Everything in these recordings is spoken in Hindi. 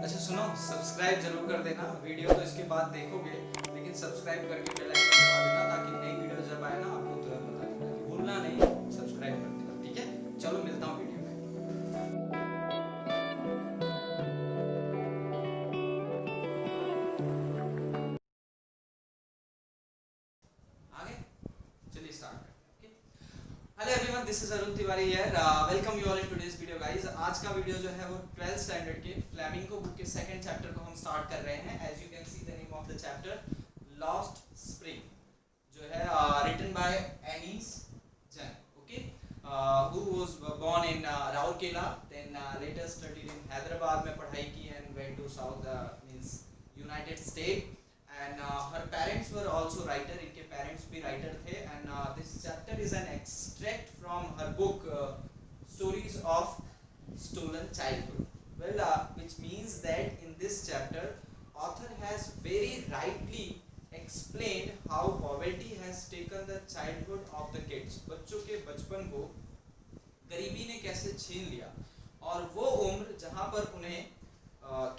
अच्छा सुनो, सब्सक्राइब जरूर कर देना। वीडियो तो इसके बाद देखोगे, लेकिन सब्सक्राइब करके बेल आइकन दबा देना ताकि नई वीडियो जब आए ना आपको तुरंत बता देना। भूलना नहीं, सब्सक्राइब कर देना, ठीक है। चलो मिलता हूँ वीडियो में आगे। चलिए स्टार्ट करते हैं। Hello everyone, this is Arun Tiwari here. Welcome you all in today's video guys. आज का वीडियो जो है वो 12th स्टैंडर्ड के फ्लेमिंगो बुक के सेकंड चैप्टर को हम स्टार्ट कर रहे हैं। As you can see the name of the chapter lost spring, जो है written by Anees Jung, okay, who was born in Raurkela, then later studied in Hyderabad में पढ़ाई की and went to South means United States, and her parents were also writer. इनके parents भी writer थे, and this chapter is an extract from her book Stories of Stolen Childhood. Well, which means that in this chapter author has very rightly explained how poverty has taken the childhood of the kids. बच्चों के बचपन को गरीबी ने कैसे छीन लिया, और वो उम्र जहाँ पर उन्हें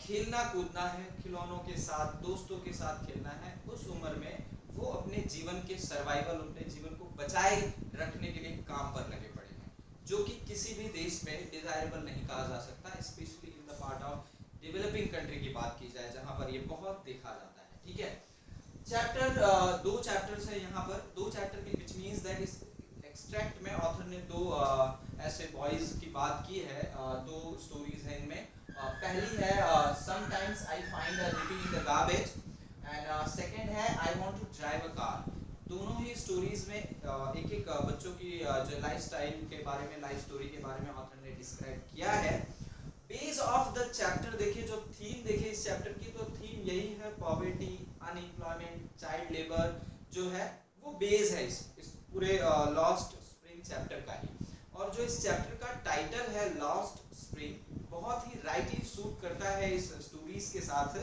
खेलना कूदना है, खिलौनों के साथ, दोस्तों के साथ खेलना है, उस उम्र में वो अपने जीवन के सर्वाइवल, अपने जीवन को बचाए रखने के लिए काम पर लगे पड़े हैं, जो कि किसी भी देश में डिजायरेबल नहीं कहा जा सकता, specially in the part of developing country की बात की जाए जहाँ पर ये बहुत देखा जाता है। ठीक है, चैप्टर दो चैप्टर्स है यहाँ पर, दो चैप्टर के विच मींस दैट इस एक्सट्रैक्ट में ऑथर ने दो ऐसे बॉयज की बात की है, दो स्टोरीज हैं इनमें। पहली है sometimes I find a rupee in the garbage, and second है I want to drive a car. दोनों ही स्टोरीज में एक एक बच्चों की जो लाइफस्टाइल के बारे में, लाइफ स्टोरी के बारे में ऑथर ने डिस्क्राइब किया है। बेस ऑफ द चैप्टर देखिए, जो थीम देखिए इस चैप्टर की, तो थीम यही है, पॉवर्टी, अनएम्प्लॉयमेंट, चाइल्ड लेबर जो है वो बेस है इस पूरे लॉस्ट स्प्रिंग चैप्टर का ही। और जो इस चैप्टर का टाइटल है लॉस्ट स्प्रिंग, बहुत ही राइटली सूट करता है इस स्टोरीज के साथ।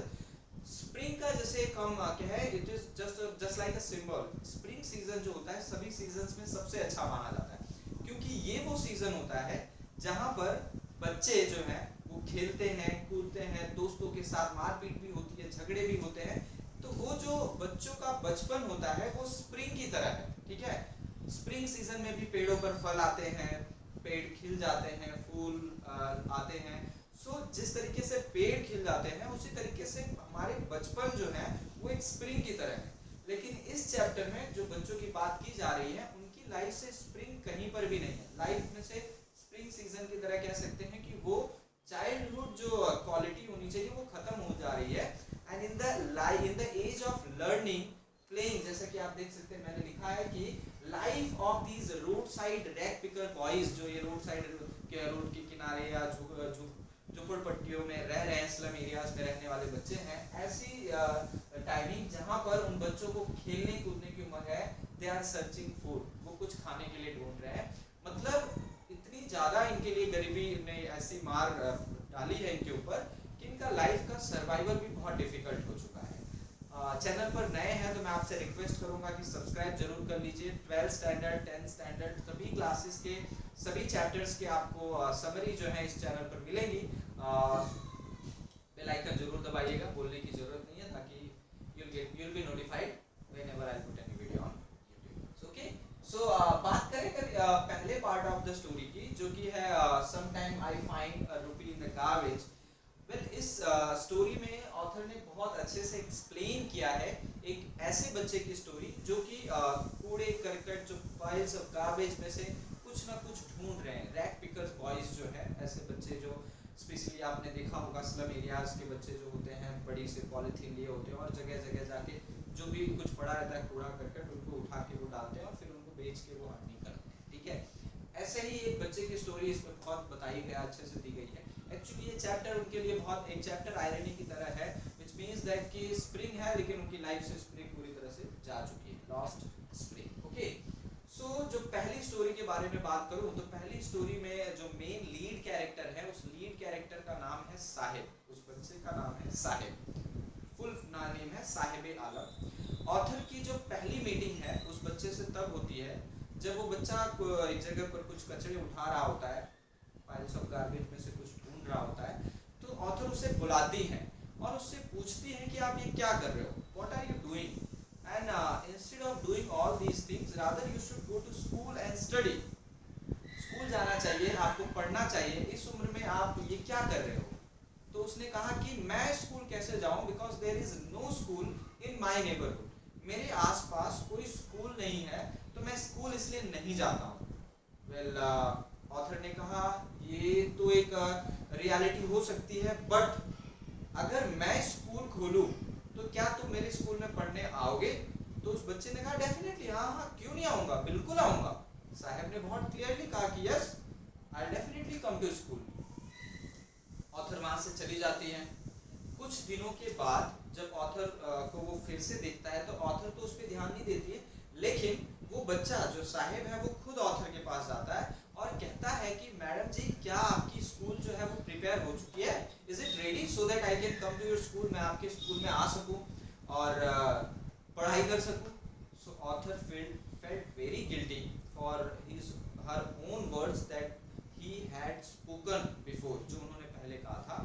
स्प्रिंग का जैसे हम क्या है, it is just like a symbol. Spring season जो होता है सभी सीजन्स में सबसे अच्छा माना जाता है, क्योंकि ये वो सीजन होता है जहां पर बच्चे जो हैं वो खेलते हैं, कूदते हैं, दोस्तों के साथ मारपीट भी होती है, झगड़े भी होते हैं। तो वो जो बच्चों का बचपन होता है वो स्प्रिंग की तरह है। ठीक है, स्प्रिंग सीजन में भी पेड़ों पर फल आते हैं, पेड़ खिल जाते हैं, फूल आते हैं। सो जिस तरीके से पेड़ खिल जाते हैं उसी तरीके से हमारे बचपन जो है वो एक स्प्रिंग की तरह है। लेकिन इस चैप्टर में जो बच्चों की बात की जा रही है उनकी लाइफ से स्प्रिंग कहीं पर भी नहीं है। लाइफ में से स्प्रिंग सीजन की तरह कह सकते हैं कि वो चाइल्डहुड जो क्वालिटी होनी चाहिए वो खत्म हो जा रही है। And in the age of learning playing, जैसा कि आप देख सकते हैं मैंने लिखा है कि life of these road side rack picker boys, जो ये रोड साइड के रोड के किनारे या झोपड़पट्टियों में रह रहे हैं, स्लम एरियाज में रहने वाले बच्चे हैं, ऐसी टाइमिंग जहां पर उन बच्चों को खेलने कूदने की उम्र है, दे आर सर्चिंग फूड, वो कुछ खाने के लिए ढूंढ रहे हैं। मतलब इतनी ज्यादा इनके लिए गरीबी ने ऐसी मार डाली है इनके ऊपर कि इनका लाइफ का सर्वाइवल भी बहुत डिफिकल्ट हो चुका है। चैनल पर नए हैं तो मैं आपसे रिक्वेस्ट करूंगा कि सब्सक्राइब जरूर कर लीजिए। 12th स्टैंडर्ड, 10th स्टैंडर्ड सभी क्लासेस के सभी चैप्टर्स के आपको समरी जो है इस चैनल पर मिलेगी। बेल आइकन जरूर दबाइएगा, बोलने की जरूरत नहीं है, ताकि you'll be notified whenever I put any video on YouTube. Okay, so बात करें पहले पार्ट ऑफ द स्टोरी की, जो कि है sometime I find a rupee in the garbage। Well इस स्टोरी में ऑथर ने बहुत अच्छे से एक्सप्लेन किया है एक ऐसे बच्चे की स्टोरी जो कि कूड़े करकट, जो पाइल्स ऑफ गार्बेज में से कुछ ना कुछ ढूंढ रहे हैं। रैक पिकर्स बॉयज जो है, ऐसे बच्चे जो स्पेशली आपने देखा होगा स्लम एरियाज के बच्चे जो होते हैं, बड़ी से पॉलिथीन लिए होते हैं और जगह जगह जाके जो भी कुछ पड़ा रहता है कूड़ा करकट, उनको उठा के वो डालते हैं और फिर उनको बेच के वो अर्निंग करते हैं। ठीक है, ऐसे ही एक बच्चे की स्टोरी इसमें बहुत बताई गई, अच्छे से दी गई है। एक्चुअली ये चैप्टर उनके लिए बहुत एक चैप्टर आयरनी की तरह है, व्हिच मींस दैट कि स्प्रिंग है लेकिन उनकी लाइफ से स्प्रिंग पूरी तरह से जा चुकी है, लॉस्ट स्प्रिंग। ओके, सो जो पहली स्टोरी के बारे में बात करूं तो पहली स्टोरी में जो मेन लीड कैरेक्टर है, उस लीड कैरेक्टर का नाम है साहिब। उस बच्चे का नाम है साहिब, फुल नेम है साहिब आलम। ऑथर की जो पहली मीटिंग है उस बच्चे से तब होती है जब वो बच्चा एक जगह पर कुछ कचरे उठा रहा होता है, पाइल्स ऑफ गार्बेज में से कुछ ढूंढ रहा होता है। तो ऑथर उसे बुलाती हैं और उससे पूछती हैं कि आप ये क्या कर रहे हो, what are you doing, and instead of doing all these things rather you should go to school and study. School जाना चाहिए, आपको पढ़ना चाहिए, इस उम्र में आप ये क्या कर रहे हो। तो उसने कहा कि मैं स्कूल कैसे जाऊं, because there is no school in my neighbourhood, मेरे आसपास कोई स्कूल नहीं है तो मैं स्कूल इसलिए नहीं जाता हूं। वेल ऑथर ने कहा ये तो एक रियलिटी हो सकती है, बट अगर मैं स्कूल खोलूं तो क्या तुम मेरे स्कूल में पढ़ने आओगे। तो उस बच्चे ने कहा डेफिनेटली, हाँ हाँ क्यों नहीं आऊंगा, बिल्कुल आऊंगा। साहब ने बहुत क्लियरली कहा कि yes I definitely come to school. Author वहां से चली जाती हैं। कुछ दिनों के बाद जब ऑथर को वो फिर से देखता है तो ऑथर तो उस पर ध्यान नहीं देती है, लेकिन वो बच्चा जो साहिब है वो खुद ऑथर के पास जाता है और कहता है कि मैडम जी क्या आपकी स्कूल जो है वो प्रिपेयर हो चुकी है, is it ready so that I can come to your school, मैं आपके स्कूल में आ सकूं और पढ़ाई कर सकूं। सो author felt very guilty for his her own words that he had spoken before, जो उन्होंने पहले कहा था।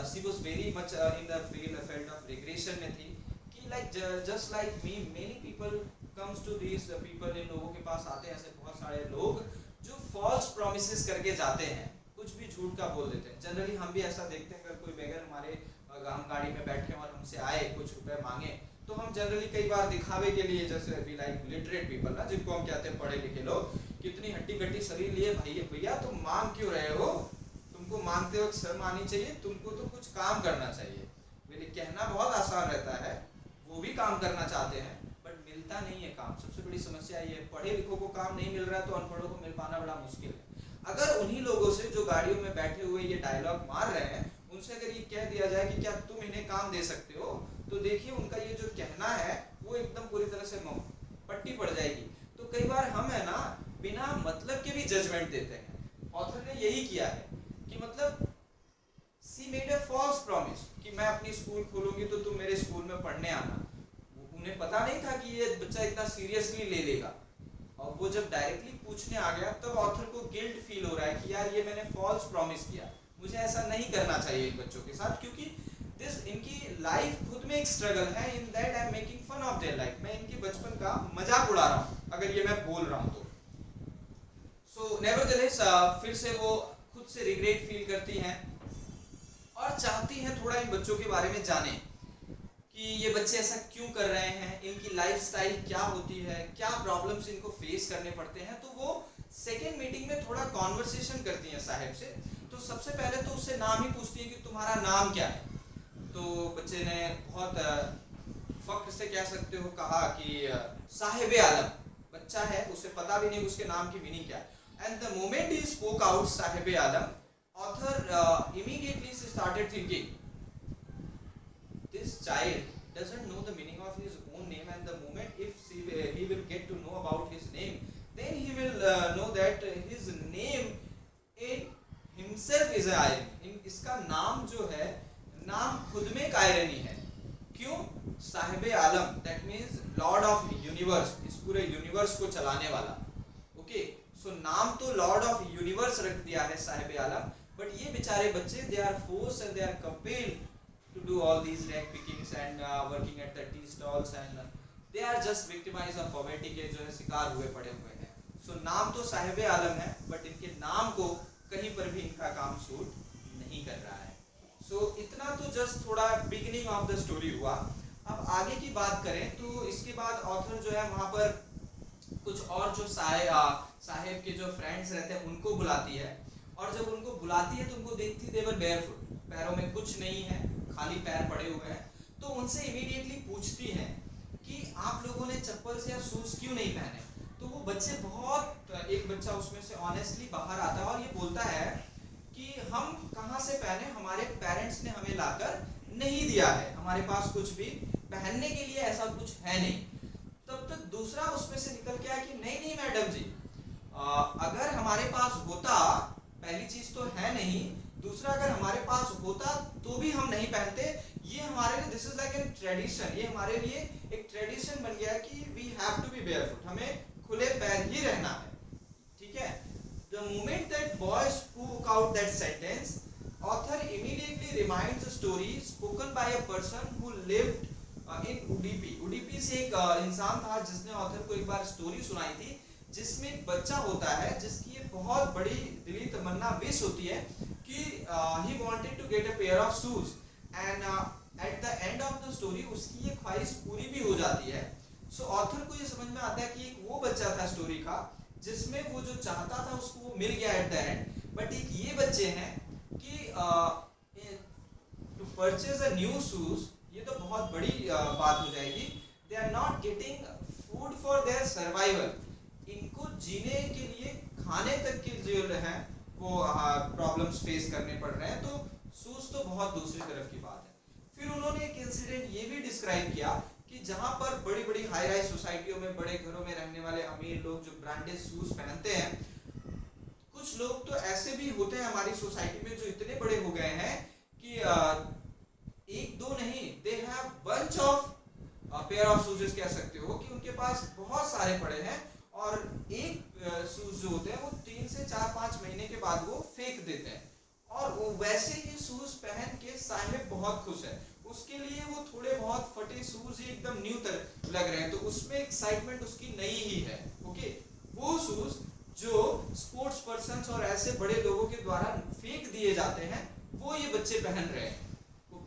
she was very much in the field of regression में थी कि like just like me many people comes to these people, इन लोगों के पास आते हैं ऐसे बहुत सारे लोग जो false promises करके जाते हैं, कुछ भी झूठ का बोल देते हैं। जनरली हम भी ऐसा देखते हैं, अगर कोई बेगर हमारे हम गाड़ी में बैठे और हमसे आए कुछ रुपए मांगे तो हम जनरली कई बार दिखावे के लिए, जैसे वी लाइक लिटरेट पीपल ना, जिनको हम कहते हैं पढ़े लिखे लोग, कितनी हट्टी कट्टी शरीर लिए भैया तुम मांग क्यों रहे हो, तुमको मांगते वक्त शर्म आनी चाहिए, तुमको तो कुछ काम करना चाहिए। मेरे कहना बहुत आसान रहता है, वो भी काम करना चाहते हैं बट मिलता नहीं है काम। सबसे बड़ी समस्या ये है, पढ़े लिखों को काम नहीं मिल रहा है तो अनपढ़ों को मिल पाना बड़ा मुश्किल है। अगर उन्हीं लोगों से जो गाड़ियों में बैठे हुए ये डायलॉग मार रहे हैं उनसे अगर ये कह दिया जाए कि क्या तुम इन्हें काम दे सकते हो, तो देखिए उनका ये जो कहना है वो एकदम पूरी तरह से पट्टी पड़ जाएगी। तो कई बार हम है ना बिना मतलब के भी जजमेंट देते हैं। ऑथर ने यही किया है कि मतलब she made a false promise कि मैं अपनी स्कूल खोलूंगी तो तुम मेरे स्कूल में पढ़ने आना। उन्हें पता नहीं था कि ये बच्चा इतना सीरियसली ले लेगा, और वो जब डायरेक्टली पूछने आ गया तब ऑथर को गिल्ट फील हो रहा है कि यार ये मैंने फॉल्स प्रॉमिस किया, मुझे ऐसा नहीं करना चाहिए इन बच्चों के साथ, क्योंकि दिस इनकी लाइफ खुद में एक स्ट्रगल है, in that I am making fun of their life, मैं इनके बचपन का मजाक उड़ा रहा हूँ अगर ये मैं बोल रहा हूँ तो। सो नेवरदलेस फिर से वो खुद से रिग्रेट फील करती हैं और चाहती हैं थोड़ा इन बच्चों के बारे में जाने कि ये बच्चे ऐसा क्यों कर रहे हैं, इनकी लाइफस्टाइल क्या होती है, क्या प्रॉब्लम्स इनको फेस करने पड़ते हैं। तो वो सेकेंड मीटिंग में थोड़ा कॉन्वर्सेशन करती हैं साहिब से। तो सबसे पहले तो उससे नाम ही पूछती है कि तुम्हारा नाम क्या है। तो बच्चे ने बहुत फख्र से कह सकते हो कहा कि साहिब आलम। बच्चा है, उसे पता भी नहीं उसके नाम की मीनिंग क्या है। And the moment he spoke out Sahib Alam, author immediately started thinking this child doesn't know the meaning of his own name, and the moment if he will get to know about his name, then he will know that his name in himself is an irony। इसका नाम जो है, नाम खुद में एक आयरनी है। क्यों? Sahib Alam, that means lord of universe, इस पूरे यूनिवर्स को चलाने वाला। ओके, सो नाम तो लॉर्ड ऑफ यूनिवर्स रख दिया है साहिब आलम, बट ये बेचारे बच्चे they are forced and they are compelled to do all these rag pickings and working at the tea stalls, and they are just victimized of poverty के जो है शिकार हुए पड़े हुए हैं। So नाम तो साहिब आलम है, बट इनके नाम को कहीं पर भी इनका काम सूट नहीं कर रहा है। So इतना तो जस्ट थोड़ा बिगिनिंग ऑफ द स्टोरी हुआ। अब आगे की बात करें तो इसके बाद ऑथर जो है वहाँ पर कुछ और जो साहिब के जो फ्रेंड्स रहते हैं उनको बुलाती है, और जब उनको बुलाती है तो उनको देखती देवर बेयरफुट, पैरों में कुछ नहीं है, खाली पैर पड़े हुए हैं। तो उनसे इमीडिएटली पूछती हैं कि आप लोगों ने चप्पल से या शूज क्यों नहीं पहने। तो वो बच्चे बहुत, एक बच्चा उसमें से ऑनेस्टली बाहर आता है और ये बोलता है कि हम कहाँ से पहने, हमारे पेरेंट्स ने हमें लाकर नहीं दिया है, हमारे पास कुछ भी पहनने के लिए ऐसा कुछ है नहीं। तब तक दूसरा उसमें से निकल के आया कि नहीं नहीं मैडम जी, अगर हमारे पास होता, पहली चीज तो है नहीं, दूसरा अगर हमारे पास होता तो भी हम नहीं पहनते, ये हमारे लिए this is like an tradition, ये हमारे लिए एक ट्रेडिशन बन गया कि we have to be barefoot, हमें खुले पैर ही रहना है। ठीक है, the moment that boy spoke out that sentence, author immediately reminds a story spoken by a person who lived in Udupi. Udupi से एक इंसान था जिसने ऑथर को एक बार स्टोरी सुनाई थी, जिसमें एक बच्चा होता है जिसकी ये बहुत बड़ी दिली तमन्ना विश होती है कि he wanted to get a pair of shoes and at the end of the story उसकी ये ख्वाहिश पूरी भी हो जाती है। सो ऑथर को ये समझ में आता है कि एक वो बच्चा था स्टोरी का जिसमें वो जो चाहता था उसको वो मिल गया एट द एंड, बट एक ये बच्चे हैं कि to purchase a new shoes, ये तो बहुत बड़ी बात हो जाएगी। They are not getting food for their survival, इनको जीने के लिए खाने तक के जो है वो प्रॉब्लम्स फेस करने पड़ रहे हैं, तो शूज तो बहुत दूसरी तरफ की बात है। फिर उन्होंने एक इंसिडेंट ये भी डिस्क्राइब किया कि जहां पर बड़ी बड़ी हाई राइज सोसाइटियों में बड़े घरों में रहने वाले अमीर लोग जो ब्रांडेड शूज पहनते हैं, कुछ लोग तो ऐसे भी होते हैं हमारी सोसाइटी में जो इतने बड़े हो गए हैं कि एक दो नहीं, they have bunch of pair of shoes कह सकते हो कि उनके पास बहुत सारे पड़े हैं, और एक शूज जो होते हैं वो 3 से 4-5 महीने के बाद वो फेंक देते हैं, और वो वैसे ही शूज पहन के साहिब बहुत खुश है। उसके लिए वो थोड़े बहुत फटे शूज ही एकदम न्यू तरह लग रहे हैं, तो उसमें एक्साइटमेंट उसकी नई ही है। ओके, वो शूज जो स्पोर्ट्स पर्सन्स और ऐसे बड़े लोगों के द्वारा फेंक दिए जाते हैं वो ये बच्चे पहन रहे हैं,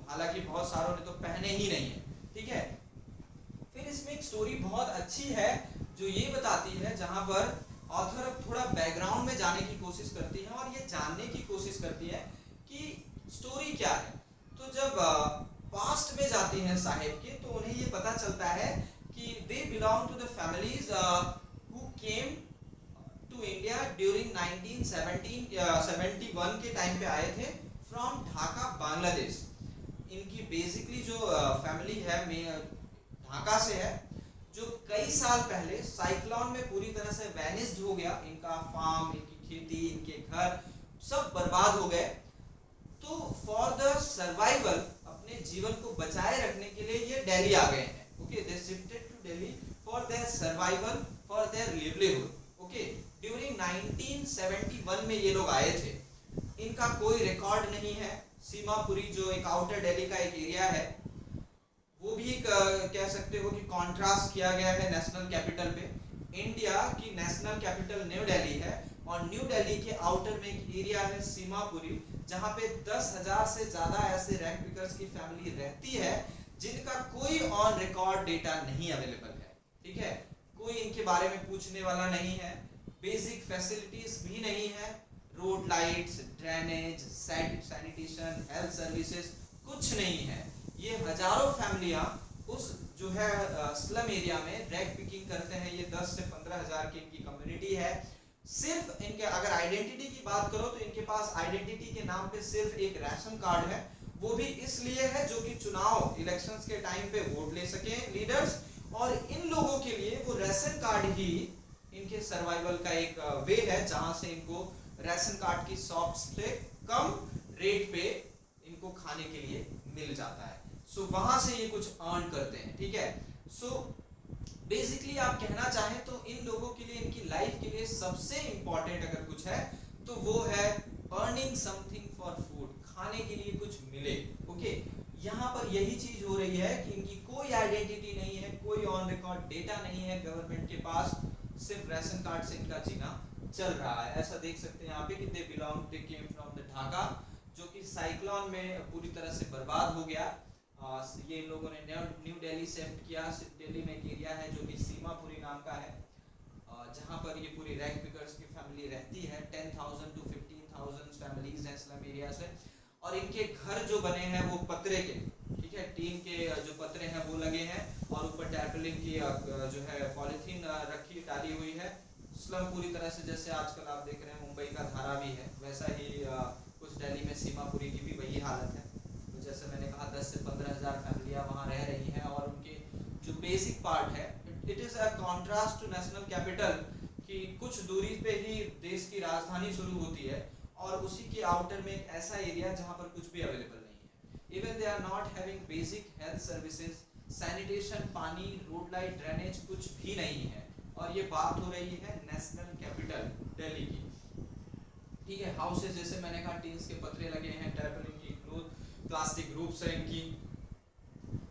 हालांकि बहुत सारों ने तो पहने ही नहीं है। ठीक है, फिर इसमें एक स्टोरी बहुत अच्छी है जो ये बताती है, जहां पर ऑथर अब थोड़ा बैकग्राउंड में जाने की कोशिश करती है और ये जानने की कोशिश करती है कि स्टोरी क्या है। तो जब पास्ट में जाती हैं साहिब के, तो उन्हें ये पता चलता है कि they belong to the families who came to India during 1971 के टाइम पे आए थे फ्रॉम ढाका, बांग्लादेश। इनकी बेसिकली जो फैमिली है ढाका से है, जो कई साल पहले साइक्लोन में पूरी तरह से वैनिस्ड हो गया। इनका फार्म, इनकी खेती, इनके घर सब बर्बाद हो गए। तो फॉर द सर्वाइवल, अपने जीवन को बचाए रखने के लिए ये दिल्ली आ गए हैं। Okay, they shifted to Delhi for their survival, for their livelihood. Okay, during 1971 में ये लोग आए थे। इनका कोई रिकॉर्ड नहीं है। सीमापुरी जो एक आउटर दिल्ली का एक एरिया है, वो भी कह सकते हो कि कॉन्ट्रास्ट किया गया है नेशनल कैपिटल पे। इंडिया की नेशनल कैपिटल न्यू दिल्ली है, और न्यू दिल्ली के आउटर में एक एरिया है सीमापुरी, जहां पे 10,000 से ज्यादा ऐसे रैंक पिकर्स की फैमिली रहती है जिनका कोई ऑन रिकॉर्ड डेटा नहीं अवेलेबल है। ठीक है, कोई इनके बारे में पूछने वाला नहीं है, बेसिक फैसिलिटीज भी नहीं है, road lights, drainage, sanitation, health services कुछ नहीं है। ये हजारों फैमिलियां उस जो है स्लम एरिया में रैग पिकिंग करते हैं। ये 10 से 15,000 की इनकी कम्युनिटी है। सिर्फ इनके अगर आइडेंटिटी की बात करो तो इनके पास आइडेंटिटी के नाम पे सिर्फ एक राशन कार्ड है, वो भी इसलिए है जो कि चुनाव इलेक्शंस के टाइम पे वोट ले सके लीडर्स, और इन लोगों के लिए वो राशन कार्ड ही इनके सर्वाइवल का एक वे है, जहां से इनको राशन कार्ड की शॉप्स पे कम रेट पे इनको खाने के लिए मिल जाता है। सो वहां से ये कुछ अर्न करते हैं। ठीक है, सो बेसिकली आप कहना चाहें तो इन लोगों के लिए, इनकी लाइफ के लिए सबसे इंपॉर्टेंट अगर कुछ है तो वो है अर्निंग समथिंग फॉर फूड, खाने के लिए कुछ मिले। ओके, यहाँ पर यही चीज हो रही है कि इनकी कोई आइडेंटिटी नहीं है, कोई ऑन रिकॉर्ड डेटा नहीं है गवर्नमेंट के पास, सिर्फ राशन कार्ड से इनका जीना चल रहा है। ऐसा देख सकते हैं यहाँ पे कि दे केम फ्रॉम द ढाका, जो कि साइक्लोन में पूरी तरह से बर्बाद हो गया। ये इन लोगों ने न्यू दिल्ली शिफ्ट किया। दिल्ली में एक एरिया है जो कि सीमापुरी नाम का है, जहां पर ये पूरी रैग पिकर्स की फैमिली रहती है। 10,000 to 15,000 फैमिलीज हैं स्लम एरिया से, और इनके घर जो बने हैं वो पतरे के, ठीक है, टीन के जो पतरे हैं वो लगे हैं, और ऊपर टैरपलिन की जो है पॉलिथीन रखी डाली हुई है। स्लम पूरी तरह से जैसे आजकल आप देख रहे हैं मुंबई का धारावी है, वैसा ही कुछ दिल्ली में सीमापुरी की भी वही हालत है। तो जैसे मैंने कहा 10 से 15,000 फैमिलियां वहां रह रही हैं, और उनके जो बेसिक पार्ट है, it is a contrast to national capital, कि कुछ दूरी पे ही देश की राजधानी शुरू होती है, और उसी के आउटर में एक ऐसा एरिया जहां पर कुछ भी अवेलेबल नहीं है। Even they are not having basic health services, sanitation, पानी, रोड लाइट, ड्रेनेज कुछ भी नहीं है, और ये बात हो रही है नेशनल कैपिटल दिल्ली की। ठीक है। हाउसेस जैसे मैंने कहा टीन्स के पतरे लगे हैं, टैपलिंग की प्लास्टिक रूफ्स हैं इनकी।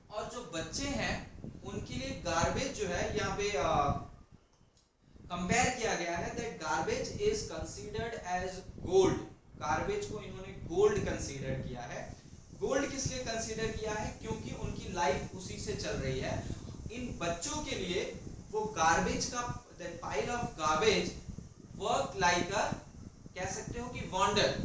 और जो बच्चे हैं उनके लिए गार्बेज जो है यहाँ पे कंपेयर किया गया है that garbage is considered as gold. Garbage को इन्होंने गोल्ड कंसीडर किया है। गोल्ड किस लिए कंसीडर किया है? क्योंकि उनकी लाइफ उसी से चल रही है। इन बच्चों के लिए वो गार्बेज का that pile of garbage work like अ, कह सकते हो कि वंडर।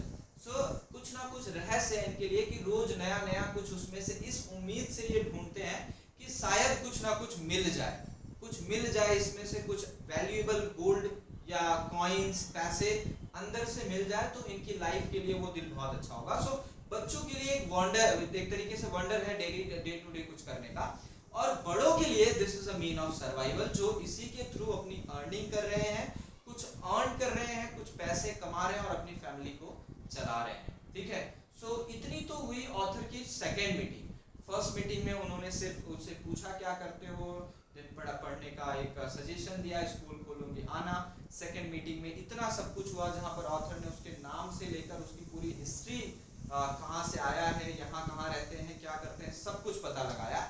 सो कुछ ना कुछ रहस्य है इनके लिए कि रोज नया नया कुछ उसमें से इस उम्मीद से ये ढूंढते हैं कि शायद कुछ ना कुछ मिल जाए, कुछ मिल जाए इसमें से, कुछ वैल्यूएबल गोल्ड या कॉइन्स, पैसे अंदर से मिल जाए तो इनकी लाइफ के लिए वो दिन बहुत अच्छा होगा। सो बच्चों के लिए एक वंडर, एक तरीके से वंडर है डेली डे टू डे कुछ करने का। और बड़ों के लिए this is a mean of survival, जो इसी के थ्रू अपनी अर्निंग कर रहे हैं, कुछ अर्न कर रहे हैं, कुछ पैसे कमा रहे हैं और अपनी फैमिली को चला रहे हैं। ठीक है। सो इतनी तो हुई ऑथर की सेकेंड मीटिंग। फर्स्ट मीटिंग में उन्होंने सिर्फ उससे पूछा क्या करते हो, दिन पढ़ने का एक सजेशन दिया, स्कूल खोलूंगी आना। सेकेंड मीटिंग में इतना सब कुछ हुआ जहां पर ऑथर ने उसके नाम से लेकर उसकी पूरी हिस्ट्री, कहां से आया है, यहाँ कहाँ रहते हैं, क्या करते हैं, सब कुछ पता लगाया।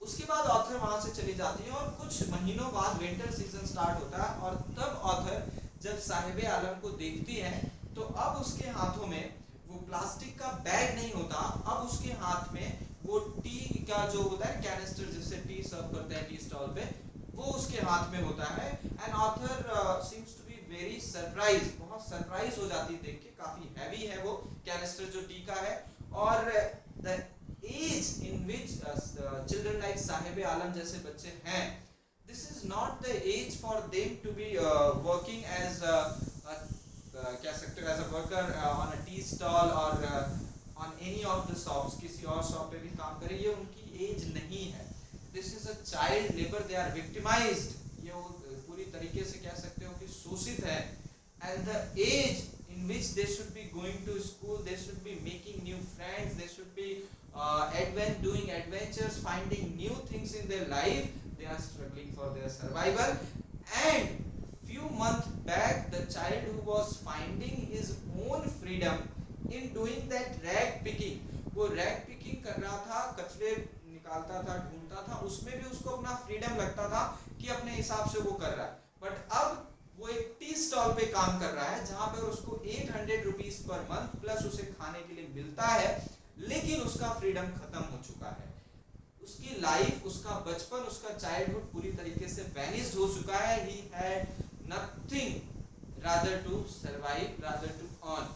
उसके बाद ऑथर वहां से चली जाती है और कुछ महीनों बाद विंटर सीजन स्टार्ट होता है और तब ऑथर जब साहिबे आलम को देखती है तो अब उसके हाथों में वो प्लास्टिक का बैग नहीं होता, अब उसके हाथ में वो टी का जो होता है कैनिस्टर जिससे टी सर्व करते हैं टी स्टॉल पे, वो उसके हाथ में होता है। And author seems to be very surprise, बहुत सरप्राइज हो जाती है देख के, काफी हैवी है वो कैनिस्टर जो टी का है। और the age in which children like साहिबे आलम जैसे बच्चे हैं, this is not the age for them to be working as कह सकते हो as a worker on a tea stall और on any of the shops, किसी और शॉप पे भी काम करे, ये उनकी एज नहीं है। This is a child labour, they are victimized, ये वो पूरी तरीके से कह सकते हो कि शोषित है। And the age in which they should be going to school, they should be making new friends, they should be doing adventures, finding new things in their life, they are struggling for their survival. And few months back the child who was finding his own freedom in doing that rag picking, वो rag picking कर रहा था, कचरे निकालता था, ढूंढता था, उसमें भी उसको अपना फ्रीडम लगता था कि अपने हिसाब से वो कर रहा है। बट अब वो एक टी स्टॉल पे काम कर रहा है जहां पर उसको 800 रुपीस पर मंथ प्लस उसे खाने के लिए मिलता है, लेकिन उसका फ्रीडम खत्म हो चुका है। उसकी लाइफ, उसका बचपन, उसका चाइल्डहुड पूरी तरीके से वैनिश्ड हो चुका है। He had nothing rather to survive, rather to earn.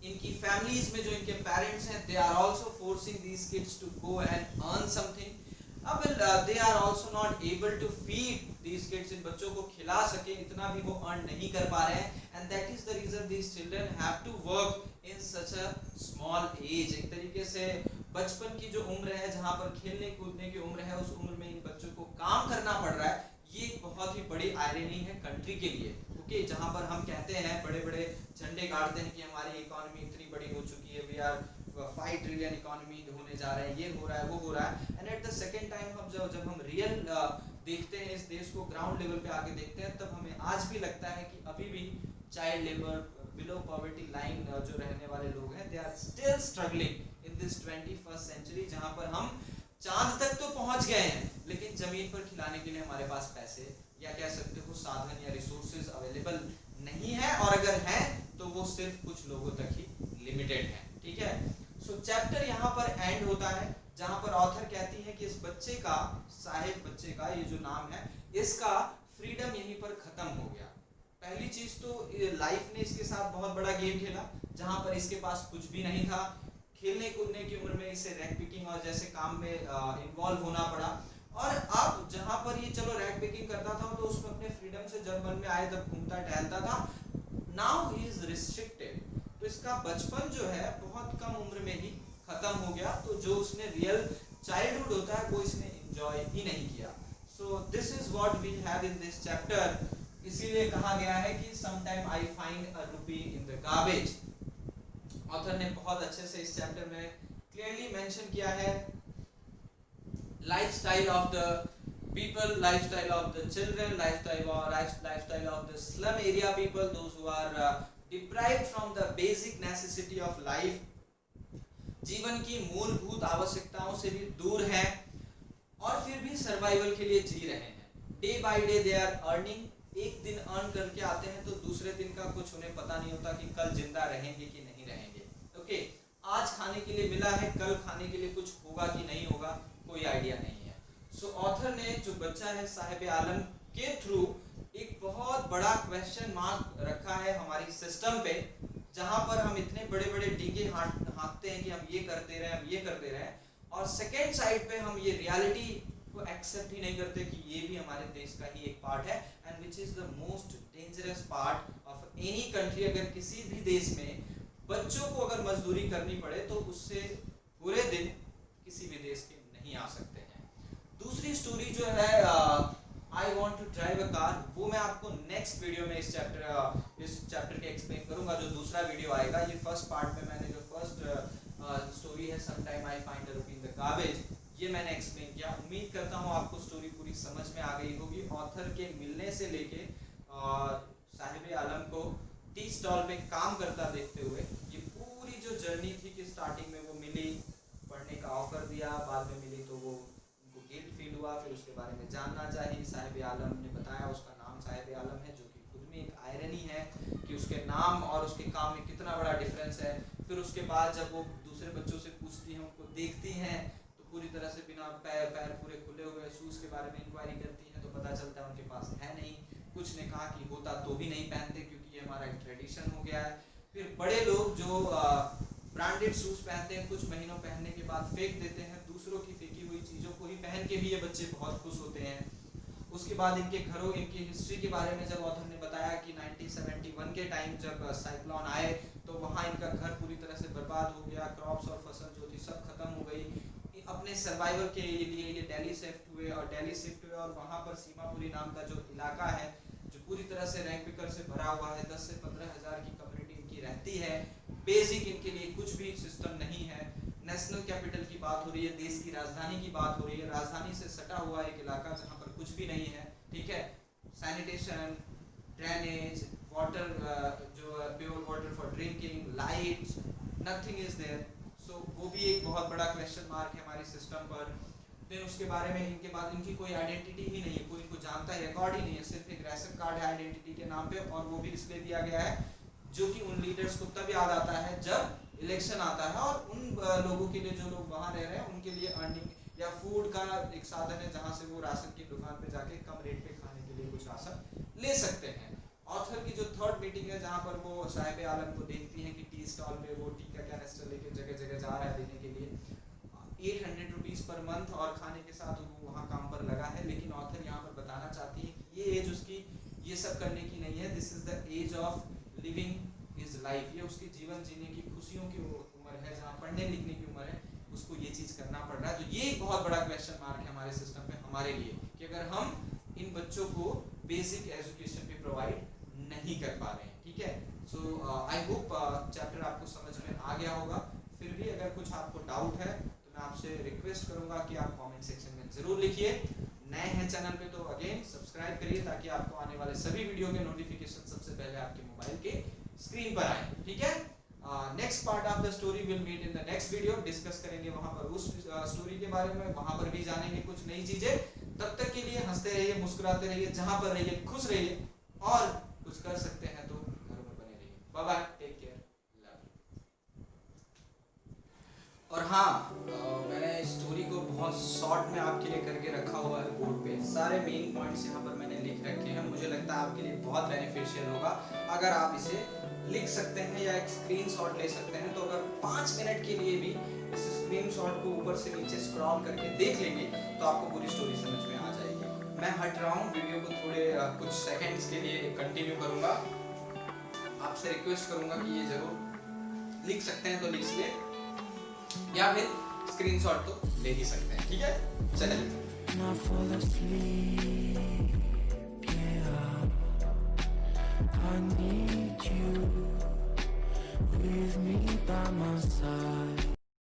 इनकी फैमिलीज में जो इनके पेरेंट्स हैं, they are also forcing these kids to go and earn something. अब they are also not able to feed these kids, इन बच्चों को खिला सके इतना भी वो अर्न नहीं कर पा रहे हैं। and that is the reason these children have to work in such a small age। एक तरीके से बचपन की जो उम्र है, जहां पर खेलने कूदने की उम्र है, उस उम्र में इन बच्चों को काम करना पड़ रहा है। ये एक बहुत ही बड़ी आयरनी है कंट्री के लिए। ओके, जहां पर हम कहते हैं, बड़े बड़े झंडे गाड़ते हैं कि हमारी इकोनॉमी इतनी बड़ी हो चुकी है, वी आर 5 ट्रिलियन इकोनॉमी होने जा रहे हैं, ये हो रहा है, वो हो रहा है। And at the second time हम जब हम रियल देखते हैं इस देश को, ग्राउंड लेवल पे आके देखते हैं, तब हमें आज भी लगता है कि अभी भी child labour, below poverty line जो रहने वाले लोग हैं, they are still struggling in this 21st century, जहां पर हम चांद तक तो पहुंच गए हैं लेकिन जमीन पर खिलाने के लिए हमारे पास पैसे या कह सकते हो साधन या रिसोर्सेज अवेलेबल नहीं है, और अगर है तो वो सिर्फ कुछ लोगों तक ही लिमिटेड है। ठीक है। सो चैप्टर यहाँ पर एंड होता है जहां पर ऑथर कहती है कि इस बच्चे का, साहिब बच्चे का, ये जो नाम है, इसका फ्रीडम यहीं पर खत्म हो गया। पहली चीज तो लाइफ ने इसके साथ बहुत बड़ा गेम खेला जहां पर इसके पास कुछ भी नहीं था। खेलने कूदने की उम्र में इसे रैग पिकिंग और जैसे काम में इन्वॉल्व होना पड़ा, और अब जहां पर ये चलो रैग पिकिंग करता था तो उसमें अपने फ्रीडम से जब मन में आए तब घूमता टहलता था। नाउ ही इज रिस्ट्रिक्टेड, तो इसका बचपन जो है बहुत कम उम्र में ही खत्म हो गया, तो जो उसने रियल चाइल्डहुड होता है वो इसने एंजॉय ही नहीं किया। So this is what we have in this chapter. इसीलिए कहा गया है कि समटाइम आई फाइंड अ रूपी इन द गार्बेज। ऑथर ने बहुत अच्छे से इस चैप्टर में क्लियरली मेंशन किया है lifestyle of the people, lifestyle of the children, lifestyle of the slum area people, those who are deprived from the basic necessity of life, जीवन की मूलभूत आवश्यकताओं से भी दूर हैं और फिर भी सर्वाइवल के लिए जी रहे हैं। Day by day they are earning, एक दिन अर्न करके आते हैं तो दूसरे दिन का कुछ उन्हें पता नहीं होता कि कल जिंदा रहेंगे कि नहीं रहेंगे। ओके, आज खाने के लिए मिला है, कल खाने के लिए कुछ होगा कि नहीं होगा, कोई आइडिया नहीं है। सो ऑथर ने जो बच्चा है साहिब आलम के थ्रू एक बहुत बड़ा क्वेश्चन मार्क रखा है हमारी सिस्टम पे, जहां पर हम इतने बड़े बड़े टीके हाँकते हैं कि हम ये करते रहे, हम ये करते रहे, और सेकेंड साइड पे हम ये रियलिटी को एक्सेप्ट ही नहीं करते कि ये भी हमारे देश का ही एक पार्ट है, and which is the most dangerous part of any country. अगर किसी भी देश में बच्चों को अगर मजदूरी करनी पड़े तो उससे बुरे दिन किसी भी देश के नहीं आ सकते हैं। दूसरी स्टोरी जो है I want to drive a car, वो मैं आपको नेक्स्ट वीडियो में इस चैप्टर के एक्सप्लेन करूंगा, जो दूसरा वीडियो आएगा। ये फर्स्ट पार्ट में मैंने जो फर्स्ट स्टोरी है sometime I find a rupee in the garbage, ये मैंने एक्सप्लेन किया। उम्मीद करता हूँ आपको स्टोरी पूरी समझ में आ गई होगी। ऑथर के मिलने से लेके साहिब आलम को टी स्टॉल पे काम करता देखते हुए ये पूरी जो जर्नी थी कि स्टार्टिंग में वो मिली, पढ़ने का ऑफर दिया, बाद में मिली तो वो उनको गिल्ट फील हुआ, फिर उसके बारे में जानना चाहिए। साहिब आलम ने बताया उसका नाम साहिब आलम है, जो कि खुद में एक आयरनी है कि उसके नाम और उसके काम में कितना बड़ा डिफरेंस है। फिर उसके बाद जब वो दूसरे बच्चों से पूछती हैं, उनको देखती हैं, तो पूरी तरह से बिना पैर पूरे खुले हुए शूज के बारे में इंक्वायरी करती हैं, तो पता चलता है उनके पास है नहीं। कुछ ने कहा कि होता तो भी नहीं पहनते क्योंकि ये हमारा एक ट्रेडिशन हो गया है। फिर बड़े लोग जो ब्रांडेड शूज पहनते हैं, कुछ महीनों पहनने के बाद फेंक देते हैं, दूसरों की फेंकी हुई चीज़ों को ही पहन के भी ये बच्चे बहुत खुश होते हैं। उसके बाद इनके घरों, इनकी हिस्ट्री के बारे में जब ऑथर ने बताया कि 1971 के टाइम जब साइक्लोन आए तो वहाँ इनका घर पूरी तरह से बर्बाद हो गया, क्रॉप्स और फसल जो थी सब खत्म हो गई। अपने सर्वाइवल के लिए ये दिल्ली शिफ्ट हुए और वहाँ पर सीमापुरी नाम का जो इलाका है जो पूरी तरह से रैंक पिकर से भरा हुआ है, 10 से 15 हज़ार की कम्युनिटी इनकी रहती है। बेसिक इनके लिए कुछ भी सिस्टम नहीं है। नेशनल कैपिटल की बात हो रही है, देश की राजधानी की बात हो रही है, राजधानी से सटा हुआ एक इलाका जहाँ पर कुछ भी नहीं है, ठीक है। सैनिटेशन, ड्रेनेज, वाटर, जो pure water for drinking, lights, nothing is there. सो वो भी एक बहुत बड़ा क्वेश्चन मार्क है हमारी सिस्टम पर। फिर उसके बारे में इनके बाद इनकी कोई आइडेंटिटी ही नहीं है, कोई इनको जानता है, रिकॉर्ड ही नहीं है, सिर्फ एक राशन कार्ड है आइडेंटिटी के नाम पे, और वो भी इसलिए दिया गया है जो कि उन लीडर्स को तब याद आता है जब इलेक्शन आता है, और उन लोगों के लिए जो लोग वहाँ रह रहे हैं उनके लिए अर्निंग या फूड का एक साधन है, जहाँ से वो राशन की दुकान पे जाके कम रेट पे खाने के लिए कुछ राशन ले सकते हैं। ऑथर की जो थर्ड मीटिंग है जहाँ पर वो साहिब आलम को देखती हैं कि टी स्टॉल पे वो टी का कैनिस्टर लेके जगह जगह जा रहा है देने के लिए, 800 रुपीज पर मंथ और खाने के साथ वो वहाँ काम पर लगा है। लेकिन ऑथर यहाँ पर बताना चाहती है कि ये एज उसकी ये सब करने की नहीं है, this is the age of living his life. ये उसके जीवन जीने की खुशियों की उम्र है, जहाँ पढ़ने लिखने की उम्र है, उसको ये चीज करना पड़ रहा है। तो ये एक बहुत बड़ा क्वेश्चन मार्क है हमारे सिस्टम पे हमारे लिए कि अगर हम इन बच्चों को बेसिक एजुकेशन भी प्रोवाइड नहीं कर पा रहे हैं, ठीक है। सो आई होप चैप्टर आपको समझ में आ गया होगा। फिर भी अगर कुछ आपको डाउट है तो मैं आपसे रिक्वेस्ट करूंगा कि आप कमेंट सेक्शन में जरूर लिखिए। नए हैं चैनल पे तो अगेन सब्सक्राइब करिए ताकि आपको आने वाले सभी वीडियो के नोटिफिकेशन सबसे पहले आपके मोबाइल के स्क्रीन पर आए, ठीक है। Next part of the story will meet in the next video, discuss करेंगे वहां पर उस स्टोरी के बारे में, वहां पर भी जानेंगे कुछ नई चीजें। तब तक के लिए हंसते रहिए, मुस्कुराते रहिए, जहां पर रहिए खुश रहिए, और कुछ कर सकते हैं तो घरों में बने रहिए। Bye bye, take care, love you. और हाँ, मैंने स्टोरी को बहुत शॉर्ट में आपके लिए करके रखा हुआ है बोर्ड पे, सारे मेन पॉइंट्स यहाँ पर मैंने लिख रखे हैं। मुझे लगता है आपके लिए बहुत बेनिफिशियल होगा अगर आप इसे लिख सकते हैं या एक स्क्रीनशॉट ले सकते हैं। तो अगर 5 मिनट के लिए भी इस स्क्रीनशॉट को ऊपर से नीचे स्क्रॉल करके देख लेंगे तो आपको पूरी स्टोरी समझ में आ जाएगी। मैं हट रहा हूँ, वीडियो को थोड़े कुछ सेकंड्स के लिए कंटिन्यू करूँगा। आपसे रिक्वेस्ट करूँगा कि ये जरूर लिख सकते हैं तो लिख ले, या फिर स्क्रीनशॉट तो ले ही सकते हैं, ठीक है। चलिए। I need you with me by my side.